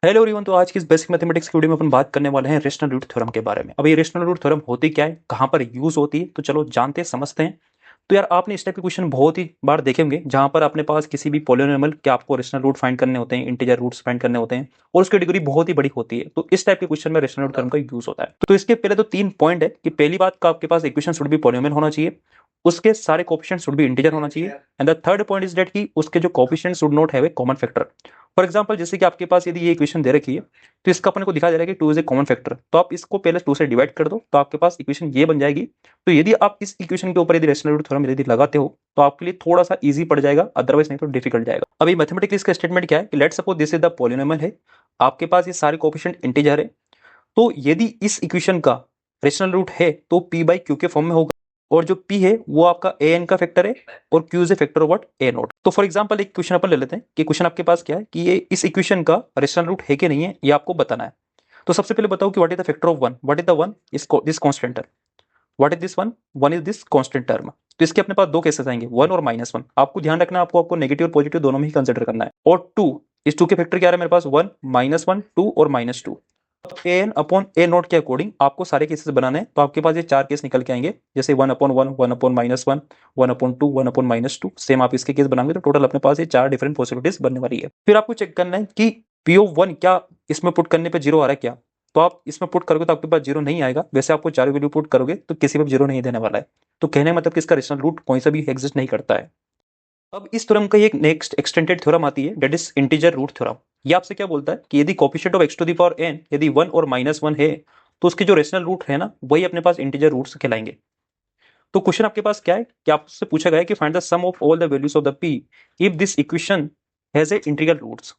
Hello everyone. तो आज की इस बेसिक मैथमेटिक्स की वीडियो में अपन बात करने वाले हैं रेशनल रूट थ्योरम के बारे में। अब ये रेशनल रूट थ्योरम होती क्या है, कहाँ पर यूज होती है, तो चलो जानते समझते हैं। तो यार आपने इस टाइप के क्वेश्चन बहुत ही बार देखे होंगे जहां पर अपने पास किसी भी पॉलिनोमियल के आपको रेशनल रूट फाइंड करने होते हैं, इंटीजर रूट्स फाइंड करने होते हैं और उसकी डिग्री बहुत ही बड़ी होती है। तो इस टाइप के क्वेश्चन में रेशनल रूट थ्योरम का यूज होता है। तो इसके पहले तो 3 पॉइंट है कि पहली बात का आपके पास इक्वेशन शुड बी पॉलिनोमियल होना चाहिए, उसके सारे कोएफिशिएंट शुड बी इंटीजर होना चाहिए, and the third point is that कि उसके जो coefficient should not have a common factor. For example जैसे कि आपके पास यदि ये इक्वेशन दे रखी है तो इसका अपने को दिखा दे रहा है कि 2 इज ए कॉमन फैक्टर, तो आप इसको पहले 2 से डिवाइड कर दो तो आपके पास इक्वेशन ये बन जाएगी। तो यदि आप इस इक्वेशन के ऊपर यदि रेशनल रूट थ्योरम यदि लगाते हो तो आपके लिए थोड़ा सा इजी पड़ जाएगा, अदरवाइज नहीं तो डिफिकल्ट जाएगा। अभी मैथमेटिकली इसका स्टेटमेंट क्या है कि let suppose this is the polynomial है, आपके पास ये सारे कोएफिशिएंट इंटीजर है। तो यदि इस इक्वेशन का रेशनल रूट है तो p बाई क्यू के फॉर्म में होगा, और जो p है वो आपका a n का फैक्टर है और q is a factor of what a not. तो फॉर एग्जांपल एक क्वेश्चन अपन ले लेते हैं कि क्वेश्चन आपके पास क्या है कि ये इस इक्वेशन का रेशनल रूट है कि नहीं है, ये आपको बताना है। तो सबसे पहले बताओ कि what is the factor of one, what is the one is this constant term, what is this one, one is this constant term. तो इसके अपने पास दो केसेस आएंगे, वन और -1। आपको ध्यान रखना है, आपको नेगेटिव और पॉजिटिव दोनों में ही कंसिडर करना है। और टू, इस टू के फैक्टर क्या आ रहा है मेरे पास, वन, -1, 2 और -2। A N upon A note के अकॉर्डिंग आपको सारे केसेस बनाने हैं। तो आपके पास ये 4 केस निकल के आएंगे, जैसे 1/1, 1/-1, 1/2, 1/-2। सेम आप इसके केस बनाएंगे तो टोटल अपने पास ये 4 डिफरेंट पॉसिबिलिटीज बनने वाली है। फिर आपको चेक करना है कि पी ऑफ वन क्या इसमें पुट करने पे 0 आ रहा है क्या। तो आप इसमें पुट करोगे तो आपके पास 0 नहीं आएगा, वैसे आपको 4 वैल्यू पुट करोगे तो किसी में 0 नहीं देने वाला है। तो कहने का मतलब कि इसका रेशनल रूट कोई सा भी एग्जिस्ट नहीं करता है। अब इस थ्योरम का एक नेक्स्ट एक्सटेंडेड थ्योरम आती है, that is integer root theorem. ये आपसे क्या बोलता है कि यदि coefficient of x to the power n यदि 1 और -1 है तो उसके जो रेशनल रूट है ना वही अपने पास इंटीजर रूट्स कहलाएंगे। तो क्वेश्चन आपके पास क्या है कि आपसे पूछा गया है कि find the sum of all the values of the p if this equation has a integral roots.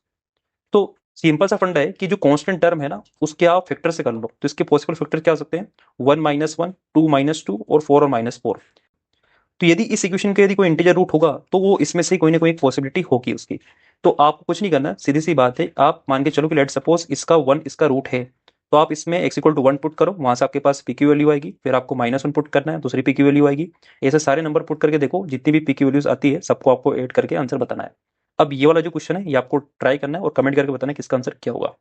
तो सिंपल सा फंडा है कि जो कांस्टेंट टर्म है ना उसके आप फैक्टर से कर लो, तो इसके पॉसिबल फैक्टर क्या हो सकते हैं, 1 -1, 2 -2 और 4 और -4। तो यदि इस इक्वेशन का यदि कोई इंटीजर रूट होगा तो वो इसमें से कोई ना कोई एक पॉसिबिलिटी होगी उसकी। तो आपको कुछ नहीं करना, सीधी सी बात है, आप मान के चलो कि लेट सपोज इसका 1 इसका रूट है, तो आप इसमें x इक्वल टू 1 पुट करो, वहां से आपके पास p की वैल्यू आएगी, फिर आपको -1 पुट करना है, दूसरी p की वैल्यू आएगी। ऐसे सारे नंबर पुट करके देखो, जितनी भी p की वैल्यूज आती है सबको आपको ऐड करके आंसर बताना है। अब ये वाला जो क्वेश्चन है ये आपको ट्राई करना है और कमेंट करके बताना है किसका आंसर क्या होगा।